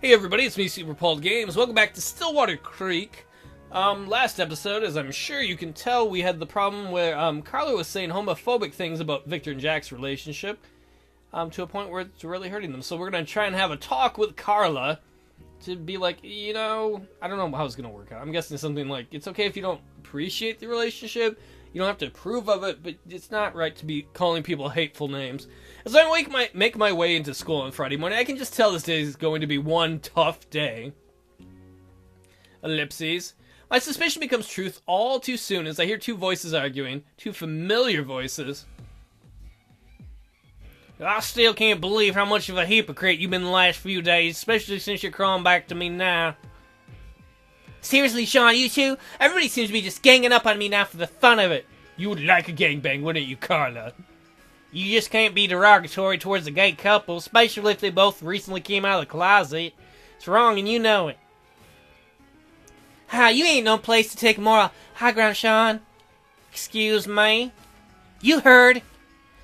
Hey everybody, it's me, Super Paul Games. Welcome back to Stillwater Creek. Last episode, as I'm sure you can tell, we had the problem where Carla was saying homophobic things about Victor and Jack's relationship to a point where it's really hurting them. So we're going to try and have a talk with Carla to be like, I don't know how it's going to work out. I'm guessing something like, it's okay if you don't appreciate the relationship, you don't have to approve of it, but it's not right to be calling people hateful names. As I make my way into school on Friday morning, I can just tell this day is going to be one tough day. Ellipses. My suspicion becomes truth all too soon as I hear two voices arguing, two familiar voices. I still can't believe how much of a hypocrite you've been the last few days, especially since you're crawling back to me now. Seriously, Sean, you two? Everybody seems to be just ganging up on me now for the fun of it. You would like a gangbang, wouldn't you, Carla? You just can't be derogatory towards a gay couple, especially if they both recently came out of the closet. It's wrong and you know it. You ain't no place to take moral high ground, Sean. Excuse me? You heard.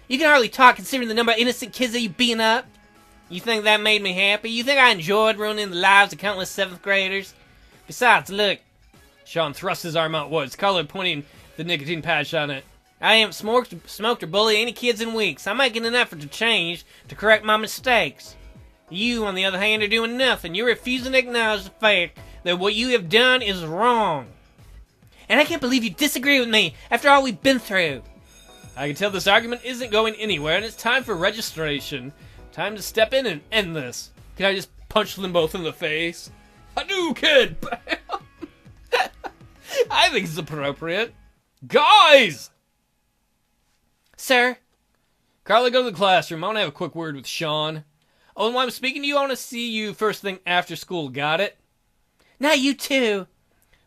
You can hardly talk considering the number of innocent kids that you beating up. You think that made me happy? You think I enjoyed ruining the lives of countless 7th graders? Besides, look. Sean thrusts his arm outwards, Carla pointing the nicotine patch on it. I haven't smoked or bullied any kids in weeks. I'm making an effort to change, to correct my mistakes. You, on the other hand, are doing nothing. You're refusing to acknowledge the fact that what you have done is wrong. And I can't believe you disagree with me after all we've been through. I can tell this argument isn't going anywhere, and it's time for registration. Time to step in and end this. Can I just punch them both in the face? Hadouken! I think it's appropriate. Guys! Sir? Carla, go to the classroom. I want to have a quick word with Sean. Oh, and while I'm speaking to you, I want to see you first thing after school. Got it? Now you too.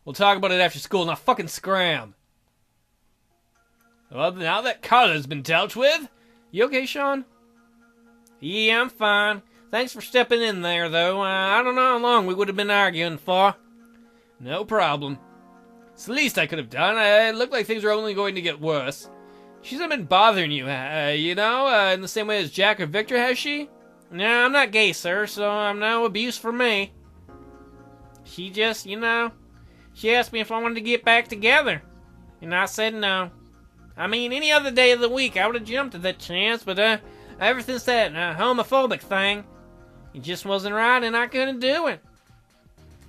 We'll talk about it after school. Now fucking scram. Well, now that Carla's been dealt with, you okay, Sean? Yeah, I'm fine. Thanks for stepping in there, though. I don't know how long we would have been arguing for. No problem. It's the least I could have done. It looked like things were only going to get worse. She's not been bothering you, in the same way as Jack or Victor, has she? No, I'm not gay, sir, so I'm no abuse for me. She just, she asked me if I wanted to get back together. And I said no. I mean, any other day of the week, I would have jumped at that chance, but, ever since that homophobic thing, it just wasn't right and I couldn't do it.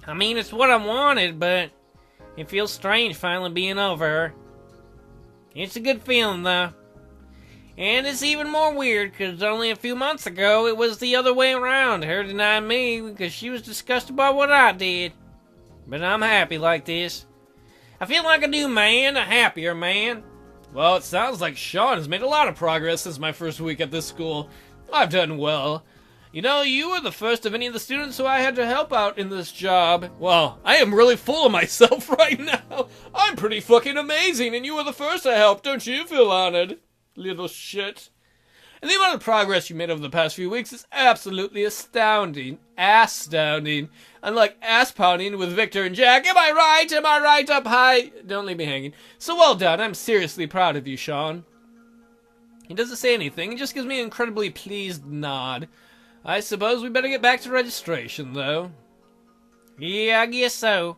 I mean, it's what I wanted, but it feels strange finally being over her. It's a good feeling, though. And it's even more weird, because only a few months ago, it was the other way around. Her denying me, because she was disgusted by what I did. But I'm happy like this. I feel like a new man, a happier man. Well, it sounds like Sean has made a lot of progress since my first week at this school. I've done well. You were the first of any of the students who I had to help out in this job. Well, I am really full of myself right now. I'm pretty fucking amazing, and you were the first I helped. Don't you feel honored? Little shit. And the amount of progress you made over the past few weeks is absolutely astounding. Astounding. Unlike ass-pounding with Victor and Jack. Am I right? Am I right up high? Don't leave me hanging. So well done. I'm seriously proud of you, Sean. He doesn't say anything. He just gives me an incredibly pleased nod. I suppose we better get back to registration, though. Yeah, I guess so.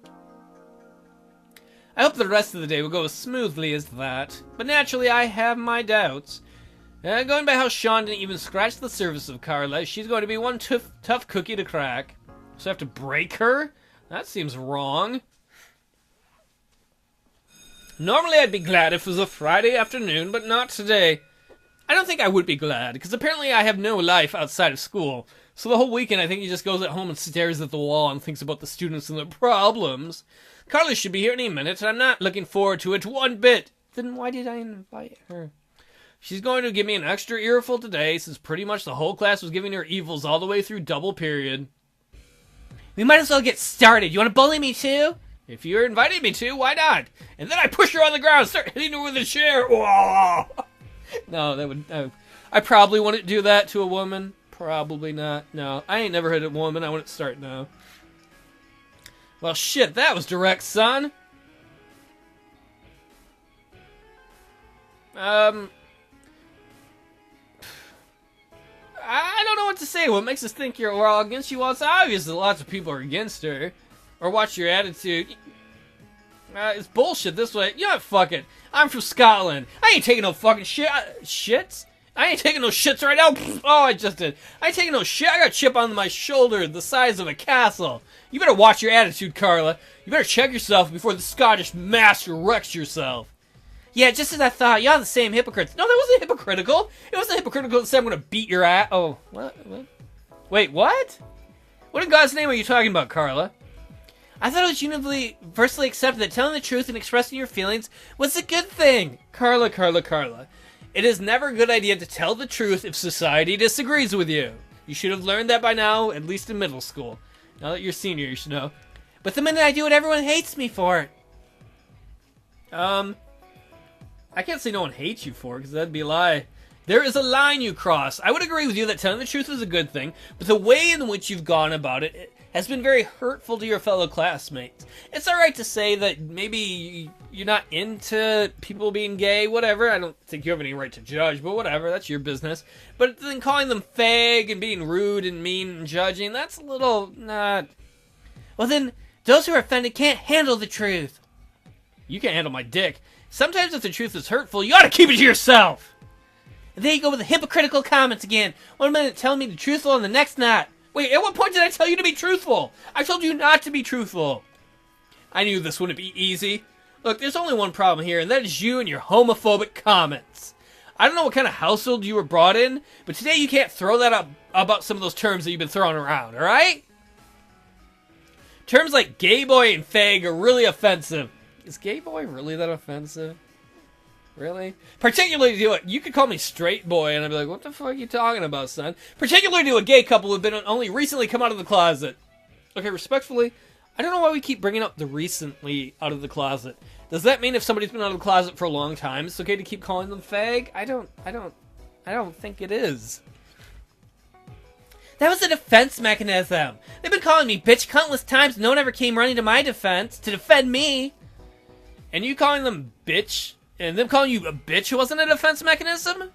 I hope the rest of the day will go as smoothly as that, but naturally I have my doubts. Going by how Sean didn't even scratch the surface of Carla, she's going to be one tough cookie to crack. So I have to break her? That seems wrong. Normally I'd be glad if it was a Friday afternoon, but not today. I don't think I would be glad, because apparently I have no life outside of school. So the whole weekend I think he just goes at home and stares at the wall and thinks about the students and their problems. Carla should be here any minute, and I'm not looking forward to it one bit. Then why did I invite her? She's going to give me an extra earful today, since pretty much the whole class was giving her evils all the way through double period. We might as well get started. You want to bully me too? If you're inviting me to, why not? And then I push her on the ground, start hitting her with a chair. Whoa! No, that would... I probably wouldn't do that to a woman. Probably not. No, I ain't never hit a woman. I wouldn't start now. Well, shit, that was direct, son. I don't know what to say. What makes us think we're all against you? Well, it's obvious that lots of people are against her. Or watch your attitude. It's bullshit this way. You know what? Fuck it. I'm from Scotland. I ain't taking no fucking shits. I ain't taking no shits right now. Oh, I just did. I ain't taking no shit. I got a chip on my shoulder the size of a castle. You better watch your attitude, Carla. You better check yourself before the Scottish master wrecks yourself. Yeah, just as I thought. Y'all the same hypocrites. No, that wasn't hypocritical. It wasn't hypocritical to say I'm gonna beat your ass. Oh, what? Wait, what? What in God's name are you talking about, Carla? I thought it was universally accepted that telling the truth and expressing your feelings was a good thing. Carla. It is never a good idea to tell the truth if society disagrees with you. You should have learned that by now, at least in middle school. Now that you're senior, you should know. But the minute I do it, everyone hates me for it. I can't say no one hates you for it, because that'd be a lie. There is a line you cross. I would agree with you that telling the truth is a good thing, but the way in which you've gone about it has been very hurtful to your fellow classmates. It's alright to say that maybe you're not into people being gay, whatever. I don't think you have any right to judge, but whatever, that's your business. But then calling them fag and being rude and mean and judging, that's a little not... Well then, those who are offended can't handle the truth. You can't handle my dick. Sometimes if the truth is hurtful, you ought to keep it to yourself. And there you go with the hypocritical comments again. One minute telling me the truthful and the next not. Wait, at what point did I tell you to be truthful? I told you not to be truthful. I knew this wouldn't be easy. Look, there's only one problem here, and that is you and your homophobic comments. I don't know what kind of household you were brought in, but today you can't throw that up about some of those terms that you've been throwing around, alright? Terms like gay boy and fag are really offensive. Is gay boy really that offensive? Really? Particularly to you could call me straight boy, and I'd be like, what the fuck are you talking about, son? Particularly to a gay couple who've been only recently come out of the closet. Okay, respectfully, I don't know why we keep bringing up the recently out of the closet. Does that mean if somebody's been out of the closet for a long time, it's okay to keep calling them fag? I don't think it is. That was a defense mechanism. They've been calling me bitch countless times, no one ever came running to my defense to defend me. And you calling them bitch, and them calling you a bitch wasn't a defense mechanism?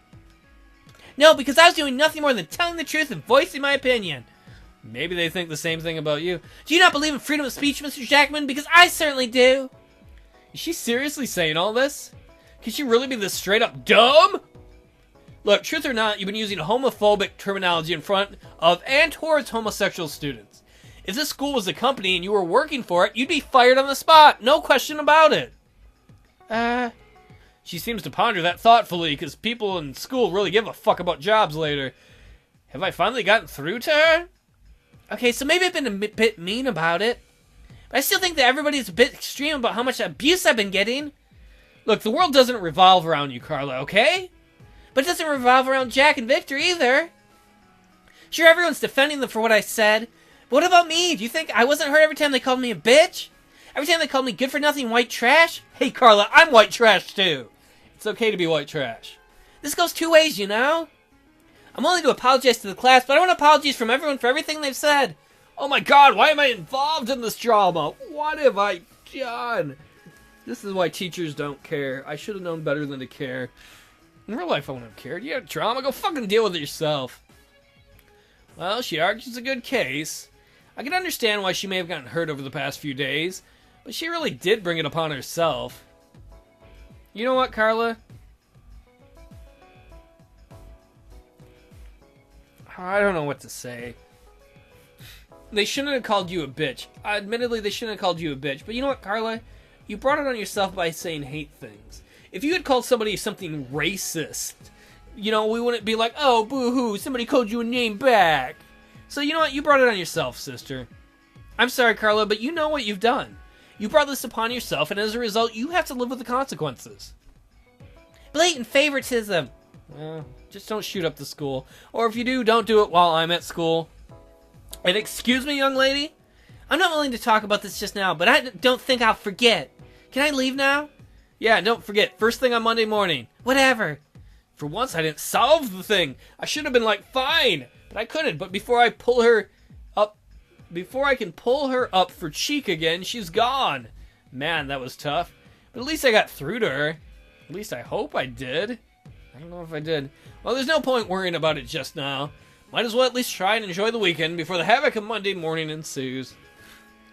No, because I was doing nothing more than telling the truth and voicing my opinion. Maybe they think the same thing about you. Do you not believe in freedom of speech, Mr. Jackman? Because I certainly do. Is she seriously saying all this? Can she really be this straight up dumb? Look, truth or not, you've been using homophobic terminology in front of and towards homosexual students. If this school was a company and you were working for it, you'd be fired on the spot. No question about it. She seems to ponder that thoughtfully, because people in school really give a fuck about jobs later. Have I finally gotten through to her? Okay, so maybe I've been a bit mean about it. But I still think that everybody's a bit extreme about how much abuse I've been getting. Look, the world doesn't revolve around you, Carla, okay? But it doesn't revolve around Jack and Victor either. Sure, everyone's defending them for what I said. But what about me? Do you think I wasn't hurt every time they called me a bitch? Every time they called me good-for-nothing white trash? Hey, Carla, I'm white trash, too. It's okay to be white trash. This goes two ways, you know? I'm willing to apologize to the class, but I want apologies from everyone for everything they've said. Oh my god, why am I involved in this drama? What have I done? This is why teachers don't care. I should have known better than to care. In real life, I wouldn't have cared. You had drama, go fucking deal with it yourself. Well, she argues a good case. I can understand why she may have gotten hurt over the past few days, but she really did bring it upon herself. You know what, Carla? I don't know what to say. They shouldn't have called you a bitch. Admittedly, they shouldn't have called you a bitch. But you know what, Carla? You brought it on yourself by saying hate things. If you had called somebody something racist, you know, we wouldn't be like, oh, boo-hoo, somebody called you a name back. So you know what? You brought it on yourself, sister. I'm sorry, Carla, but you know what you've done. You brought this upon yourself, and as a result, you have to live with the consequences. Blatant favoritism. Well, just don't shoot up the school. Or if you do, don't do it while I'm at school. And excuse me, young lady? I'm not willing to talk about this just now, but I don't think I'll forget. Can I leave now? Yeah, don't forget. First thing on Monday morning. Whatever. For once, I didn't solve the thing. I should have been like, fine. But I couldn't. But before I can pull her up for cheek again, she's gone. Man, that was tough. But at least I got through to her. At least I hope I did. I don't know if I did. Well, there's no point worrying about it just now. Might as well at least try and enjoy the weekend before the havoc of Monday morning ensues.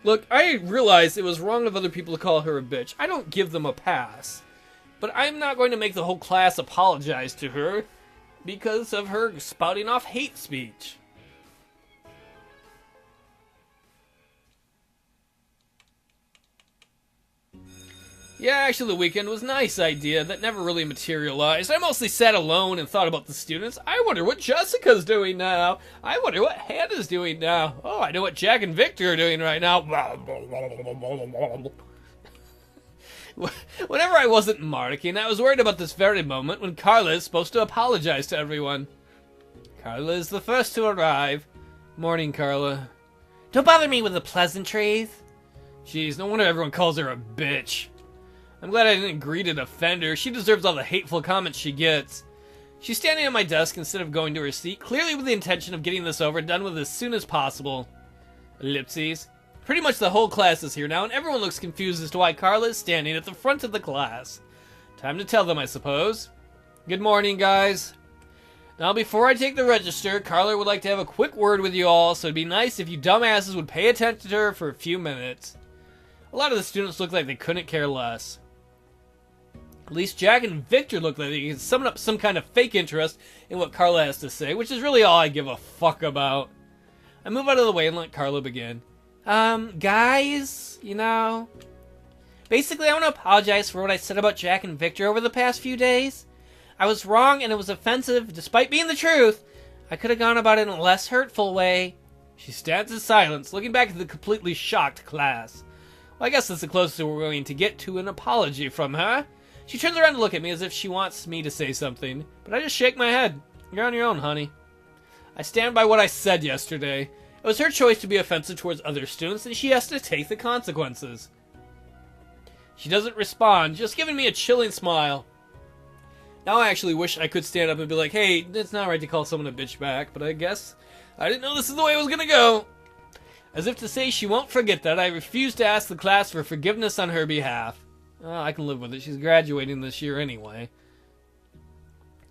Look, I realize it was wrong of other people to call her a bitch. I don't give them a pass. But I'm not going to make the whole class apologize to her because of her spouting off hate speech. Yeah, actually the weekend was a nice idea that never really materialized. I mostly sat alone and thought about the students. I wonder what Jessica's doing now. I wonder what Hannah's doing now. Oh, I know what Jack and Victor are doing right now. Whenever I wasn't marking, I was worried about this very moment when Carla is supposed to apologize to everyone. Carla is the first to arrive. Morning, Carla. Don't bother me with the pleasantries. Jeez, no wonder everyone calls her a bitch. I'm glad I didn't agree to defend her. She deserves all the hateful comments she gets. She's standing at my desk instead of going to her seat, clearly with the intention of getting this over and done with as soon as possible. Ellipses. Pretty much the whole class is here now, and everyone looks confused as to why Carla is standing at the front of the class. Time to tell them, I suppose. Good morning, guys. Now, before I take the register, Carla would like to have a quick word with you all, so it'd be nice if you dumbasses would pay attention to her for a few minutes. A lot of the students look like they couldn't care less. At least Jack and Victor look like they can summon up some kind of fake interest in what Carla has to say, which is really all I give a fuck about. I move out of the way and let Carla begin. Guys, you know, basically I want to apologize for what I said about Jack and Victor over the past few days. I was wrong and it was offensive, despite being the truth. I could have gone about it in a less hurtful way. She stands in silence, looking back at the completely shocked class. Well, I guess that's the closest we're going to get to an apology from her. She turns around to look at me as if she wants me to say something, but I just shake my head. You're on your own, honey. I stand by what I said yesterday. It was her choice to be offensive towards other students, and she has to take the consequences. She doesn't respond, just giving me a chilling smile. Now I actually wish I could stand up and be like, hey, it's not right to call someone a bitch back, but I guess I didn't know this is the way it was gonna go. As if to say she won't forget that, I refuse to ask the class for forgiveness on her behalf. I can live with it. She's graduating this year anyway.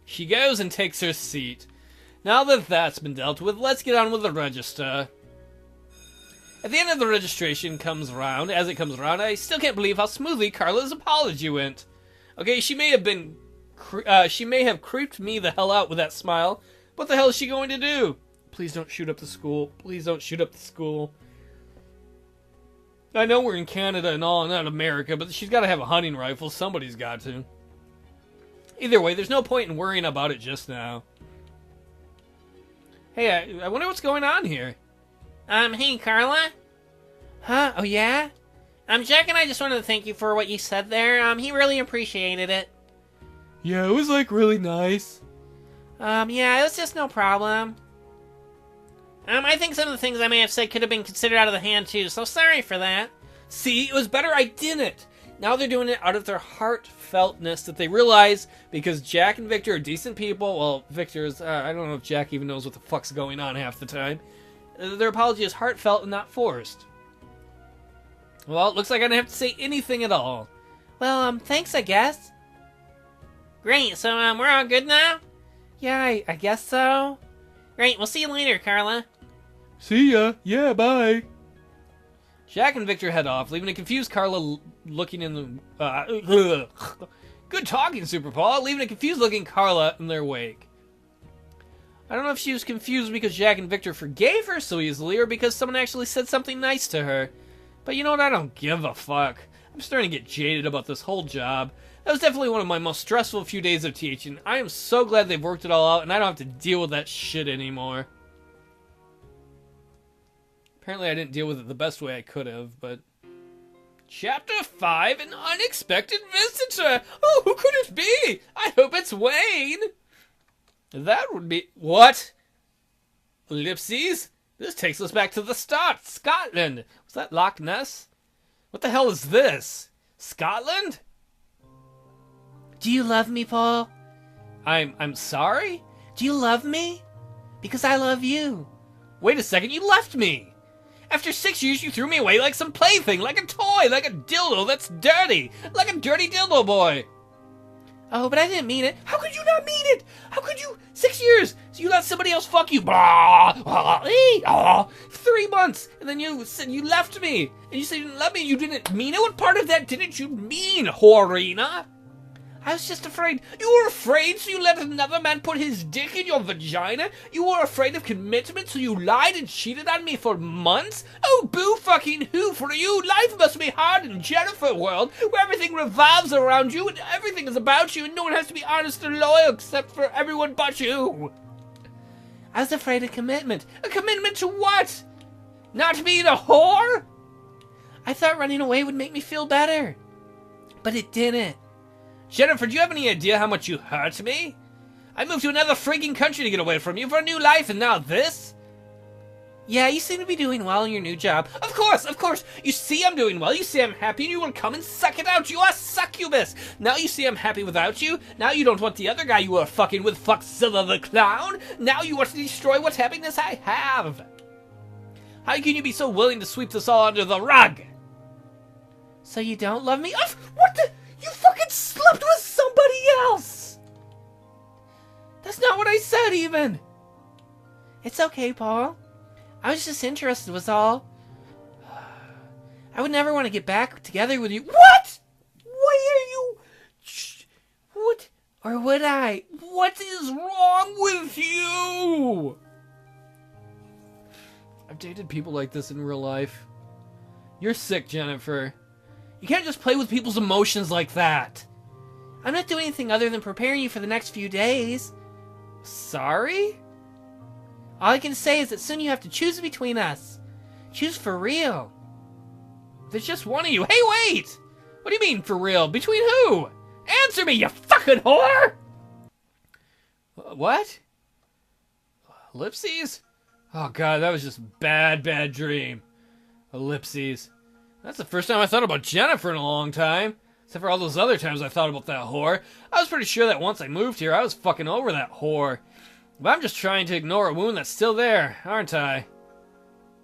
She goes and takes her seat. Now that that's been dealt with, let's get on with the register. At the end of the registration comes around, I still can't believe how smoothly Carla's apology went. Okay, she may have creeped me the hell out with that smile. What the hell is she going to do? Please don't shoot up the school. Please don't shoot up the school. I know we're in Canada and all, and not America, but she's got to have a hunting rifle. Somebody's got to. Either way, there's no point in worrying about it just now. Hey, I wonder what's going on here. Hey, Carla? Huh? Oh, yeah? Jack and I just wanted to thank you for what you said there. He really appreciated it. Yeah, it was, like, really nice. Yeah, it was just no problem. I think some of the things I may have said could have been considered out of the hand, too, so sorry for that. See, it was better I didn't. Now they're doing it out of their heartfeltness that they realize, because Jack and Victor are decent people. Well, Victor's, I don't know if Jack even knows what the fuck's going on half the time. Their apology is heartfelt and not forced. Well, it looks like I don't have to say anything at all. Well, thanks, I guess. Great, so, we're all good now? Yeah, I guess so. Great, we'll see you later, Carla. See ya. Yeah, bye. Jack and Victor head off, leaving a confused Carla looking in the... Good talking, Super Paul. Leaving a confused-looking Carla in their wake. I don't know if she was confused because Jack and Victor forgave her so easily, or because someone actually said something nice to her. But you know what? I don't give a fuck. I'm starting to get jaded about this whole job. That was definitely one of my most stressful few days of teaching. I am so glad they've worked it all out, and I don't have to deal with that shit anymore. Apparently I didn't deal with it the best way I could have, but... Chapter 5, An Unexpected Visitor! Oh, who could it be? I hope it's Wayne! That would be... What? Ellipses? This takes us back to the start. Scotland! Was that Loch Ness? What the hell is this? Scotland? Do you love me, Paul? I'm sorry? Do you love me? Because I love you. Wait a second, you left me! After 6 years, you threw me away like some plaything, like a toy, like a dildo that's dirty, like a dirty dildo boy. Oh, but I didn't mean it. How could you not mean it? How could you? 6 years. So you let somebody else fuck you. Blah, blah, 3 months. And then you said you left me. And you said you didn't love me. You didn't mean it. What part of that didn't you mean, Horina? I was just afraid. You were afraid, so you let another man put his dick in your vagina? You were afraid of commitment, so you lied and cheated on me for months? Oh, boo fucking who for you? Life must be hard in Jennifer world, where everything revolves around you and everything is about you and no one has to be honest or loyal except for everyone but you. I was afraid of commitment. A commitment to what? Not being a whore? I thought running away would make me feel better. But it didn't. Jennifer, do you have any idea how much you hurt me? I moved to another frigging country to get away from you for a new life, and now this? Yeah, you seem to be doing well in your new job. Of course. You see I'm doing well. You see I'm happy, and you will come and suck it out. You are succubus. Now you see I'm happy without you. Now you don't want the other guy you were fucking with, Fuckzilla the Clown. Now you want to destroy what happiness I have. How can you be so willing to sweep this all under the rug? So you don't love me? Oh, what the? You fucking slept with somebody else! That's not what I said, even! It's okay, Paul. I was just interested, was all. I would never want to get back together with you. What? Why are you... What? Or would I? What is wrong with you? I've dated people like this in real life. You're sick, Jennifer. You can't just play with people's emotions like that. I'm not doing anything other than preparing you for the next few days. Sorry? All I can say is that soon you have to choose between us. Choose for real. There's just one of you. Hey, wait! What do you mean, for real? Between who? Answer me, you fucking whore! What? Ellipses? Oh god, that was just bad dream. Ellipses. That's the first time I thought about Jennifer in a long time. Except for all those other times I thought about that whore. I was pretty sure that once I moved here, I was fucking over that whore. But I'm just trying to ignore a wound that's still there, aren't I?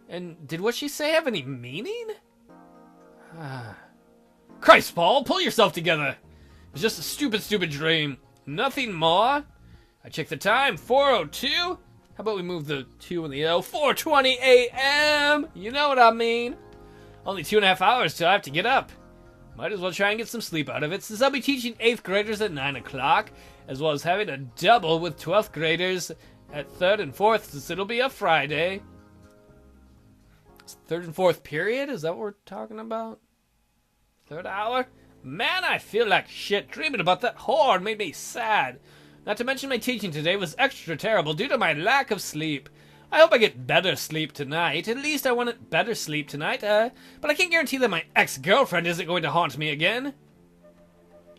And did what she say have any meaning? Christ, Paul, pull yourself together. It was just a stupid dream. Nothing more. I checked the time, 4:02. How about we move the 2 and the O? 4:20 a.m. You know what I mean. Only 2.5 hours till I have to get up. Might as well try and get some sleep out of it, since I'll be teaching 8th graders at 9 o'clock, as well as having a double with 12th graders at 3rd and 4th, since it'll be a Friday. It's 3rd and 4th period? Is that what we're talking about? 3rd hour? Man, I feel like shit. Dreaming about that whore made me sad. Not to mention my teaching today was extra terrible due to my lack of sleep. I hope I get better sleep tonight. At least I want better sleep tonight, but I can't guarantee that my ex-girlfriend isn't going to haunt me again.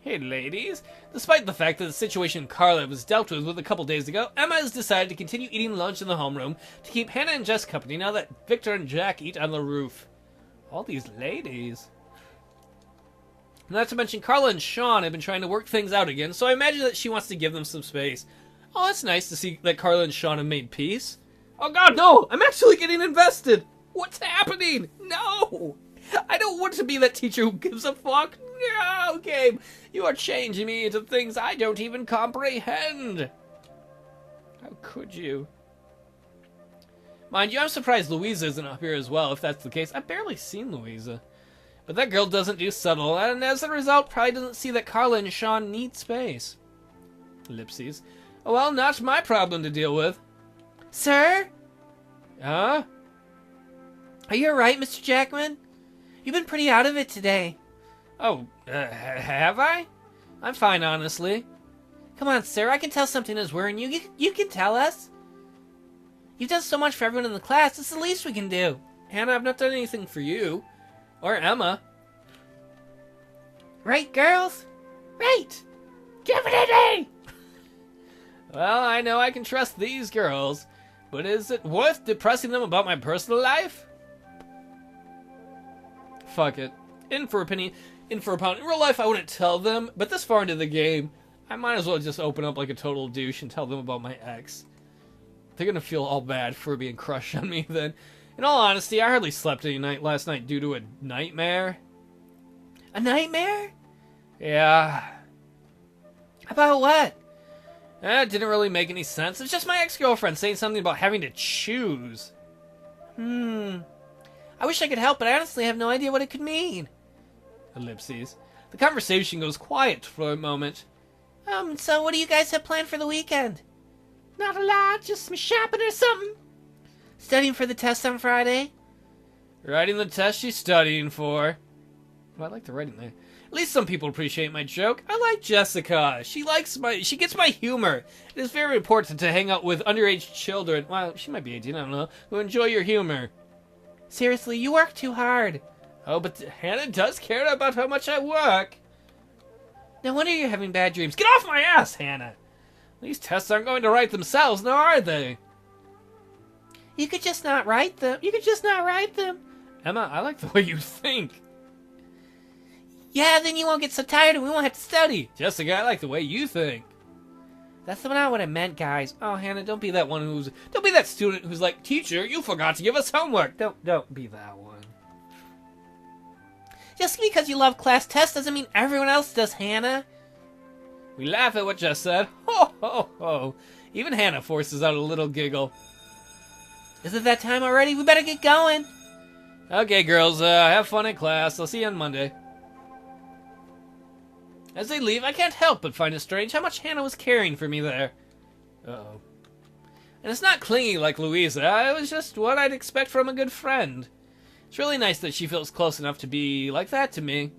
Hey, ladies. Despite the fact that the situation Carla was dealt with a couple days ago, Emma has decided to continue eating lunch in the homeroom to keep Hannah and Jess company now that Victor and Jack eat on the roof. All these ladies. Not to mention Carla and Sean have been trying to work things out again, so I imagine that she wants to give them some space. Oh, it's nice to see that Carla and Sean have made peace. Oh god, no! I'm actually getting invested! What's happening? No! I don't want to be that teacher who gives a fuck. No, Gabe! You are changing me into things I don't even comprehend. How could you? Mind you, I'm surprised Louisa isn't up here as well, if that's the case. I've barely seen Louisa. But that girl doesn't do subtle, and as a result, probably doesn't see that Carla and Sean need space. Ellipses. Oh, well, not my problem to deal with. Sir? Huh? Are you alright, Mr. Jackman? You've been pretty out of it today. Oh, have I? I'm fine, honestly. Come on, sir, I can tell something is worrying you. You can tell us. You've done so much for everyone in the class, it's the least we can do. Hannah, I've not done anything for you. Or Emma. Right, girls? Right! Give it to me! Well, I know I can trust these girls, but is it worth depressing them about my personal life? Fuck it. In for a penny, in for a pound. In real life, I wouldn't tell them, but this far into the game, I might as well just open up like a total douche and tell them about my ex. They're gonna feel all bad for being crushed on me then. In all honesty, I hardly slept any night last night due to a nightmare. A nightmare? Yeah. About what? It didn't really make any sense. It's just my ex-girlfriend saying something about having to choose. I wish I could help, but I honestly have no idea what it could mean. Ellipses. The conversation goes quiet for a moment. So what do you guys have planned for the weekend? Not a lot, just some shopping or something. Studying for the test on Friday? Writing the test she's studying for. Well, I like the writing there. At least some people appreciate my joke. I like Jessica. She gets my humor. It is very important to hang out with underage children. Well, she might be 18, I don't know. Who enjoy your humor. Seriously, you work too hard. Oh, but Hannah does care about how much I work. No wonder you're having bad dreams. Get off my ass, Hannah. These tests aren't going to write themselves, now are they? You could just not write them. Emma, I like the way you think. Yeah, then you won't get so tired and we won't have to study. Jessica, I like the way you think. That's not what I meant, guys. Oh, Hannah, don't be that student who's like, teacher, you forgot to give us homework. Don't be that one. Just because you love class tests doesn't mean everyone else does, Hannah. We laugh at what Jess said. Ho, ho, ho. Even Hannah forces out a little giggle. Is it that time already? We better get going. Okay, girls, have fun in class. I'll see you on Monday. As they leave, I can't help but find it strange how much Hannah was caring for me there. Uh-oh. And it's not clingy like Louisa. It was just what I'd expect from a good friend. It's really nice that she feels close enough to be like that to me.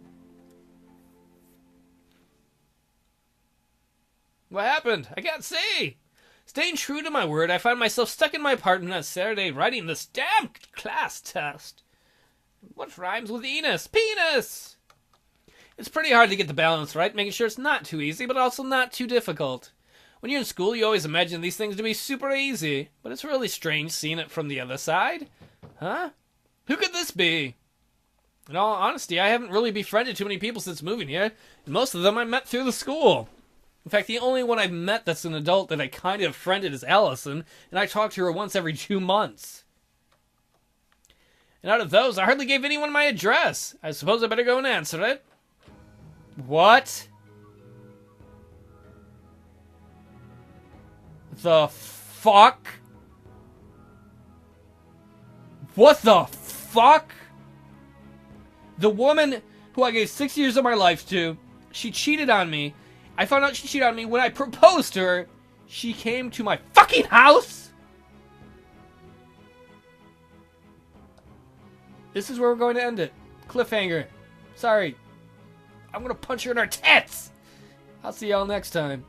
What happened? I can't see. Staying true to my word, I find myself stuck in my apartment on Saturday writing this damn class test. What rhymes with Enos? Penis! It's pretty hard to get the balance right, making sure it's not too easy, but also not too difficult. When you're in school, you always imagine these things to be super easy, but it's really strange seeing it from the other side. Huh? Who could this be? In all honesty, I haven't really befriended too many people since moving here, and most of them I met through the school. In fact, the only one I've met that's an adult that I kind of friended is Allison, and I talk to her once every 2 months. And out of those, I hardly gave anyone my address. I suppose I better go and answer it. What? The fuck? What the fuck? The woman who I gave 6 years of my life to, she cheated on me. I found out she cheated on me when I proposed to her. She came to my fucking house? This is where we're going to end it. Cliffhanger. Sorry. I'm gonna punch her in her tits! I'll see y'all next time.